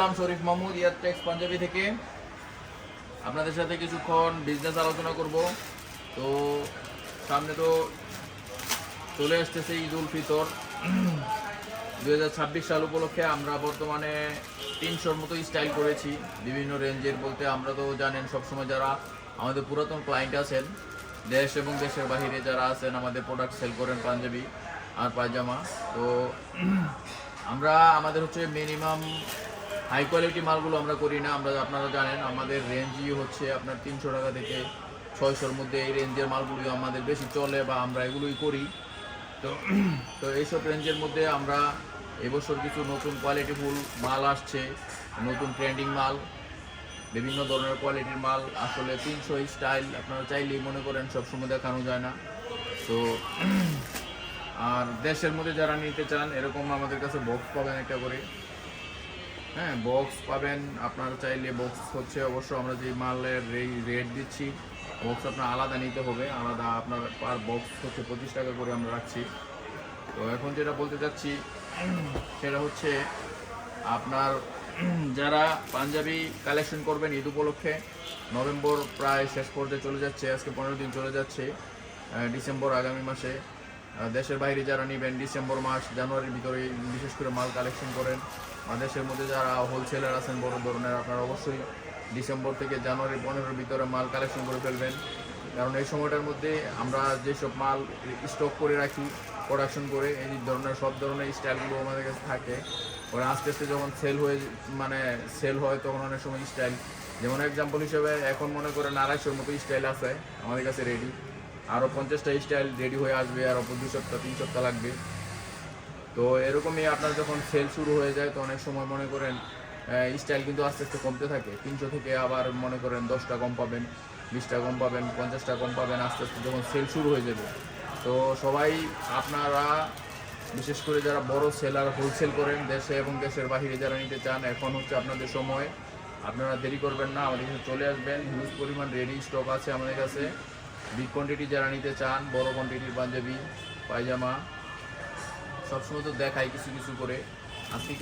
নাম শরীফ মাহমুদ ইয়ারটেক্স পাঞ্জাবি থেকে আপনাদের সাথে কিছুক্ষণ বিজনেস আলোচনা করব। তো সামনে তো চলে আসতেছে ঈদ উল ফিতর 2026 সাল উপলক্ষে আমরা বর্তমানে 300-র মতো স্টাইল করেছি বিভিন্ন রেঞ্জের। বলতে আমরা তো জানেন সবসময় যারা আমাদের পুরাতন ক্লায়েন্ট আছেন, দেশ এবং দেশের বাহিরে যারা আছেন, আমাদের প্রোডাক্ট সেল করেন পাঞ্জাবি আর পায়জামা। তো আমরা আমাদের হচ্ছে মিনিমাম হাই কোয়ালিটি মালগুলো আমরা করি না। আপনারা জানেন আমাদের রেঞ্জই হচ্ছে আপনার 300 টাকা থেকে 600-র মধ্যে। এই রেঞ্জের মালগুলি আমাদের বেশি চলে বা আমরা এগুলোই করি। তো তো এইসব রেঞ্জের মধ্যে আমরা এবছর কিছু নতুন কোয়ালিটিফুল মাল আসছে, নতুন ট্রেন্ডিং মাল, বিভিন্ন ধরনের কোয়ালিটির মাল। আসলে 300 স্টাইল আপনারা চাইলেই মনে করেন সবসময় দেখানো যায় না। তো আর দেশের মধ্যে যারা নিতে চান এরকম আমাদের কাছে বক্স পাবেন একটা করে। হ্যাঁ, বক্স পাবেন। আপনারা চাইলে বক্স হচ্ছে অবশ্য আমরা যে মালের রেট দিচ্ছি, বক্স আপনার আলাদা নিতে হবে, আলাদা। আপনার পার বক্স হচ্ছে 25 টাকা করে আমরা রাখছি। তো এখন যেটা বলতে চাচ্ছি সেটা হচ্ছে আপনার যারা পাঞ্জাবি কালেকশন করবেন ঈদ উপলক্ষে, নভেম্বর প্রায় শেষ পর্যায়ে চলে যাচ্ছে, আজকে 15 দিন চলে যাচ্ছে, ডিসেম্বর আগামী মাসে। দেশের বাইরে যারা নেবেন ডিসেম্বর মাস জানুয়ারির ভিতরে বিশেষ করে মাল কালেকশন করেন। আর দেশের মধ্যে যারা হোলসেলার আছেন বড় ধরনের, আপনারা অবশ্যই ডিসেম্বর থেকে জানুয়ারি 15-র ভিতরে মাল কালেকশন করে ফেলবেন। কারণ এই সময়টার মধ্যে আমরা যেসব মাল স্টক করে রাখি প্রোডাকশন করে, এই ধরনের সব ধরনের স্টাইলগুলো আমাদের কাছে থাকে। ওরা আস্তে আস্তে যখন সেল হয় তখন অনেক সময় স্টাইল, যেমন এক্সাম্পল হিসেবে এখন মনে করেন 250-র মতো স্টাইল আছে আমাদের কাছে রেডি। আরও 50টা স্টাইল রেডি হয়ে আসবে, আর অপর 2 সপ্তাহ 3 সপ্তাহ লাগবে। তো এরকমই আপনার যখন সেল শুরু হয়ে যায় তো অনেক সময় মনে করেন স্টাইল কিন্তু আস্তে আস্তে কমতে থাকে। 300 থেকে আবার মনে করেন 10টা কম পাবেন, 20টা কম পাবেন, 50টা কম পাবেন, আস্তে আস্তে যখন সেল শুরু হয়ে যাবে। তো সবাই আপনারা বিশেষ করে যারা বড় সেলার হোলসেল করেন দেশে এবং দেশের বাহিরে যারা নিতে চান, এখন হচ্ছে আপনাদের সময়। আপনারা দেরি করবেন না, আমাদের কাছে চলে আসবেন। হিউজ পরিমাণ রেডি স্টক আছে আমাদের কাছে। বিগ কোয়ান্টিটি যারা নিতে চান, বড় কোয়ান্টিটির পাঞ্জাবি পায়জামা সবসময় তো দেখাই কিছু কিছু করে। আজকে কিছু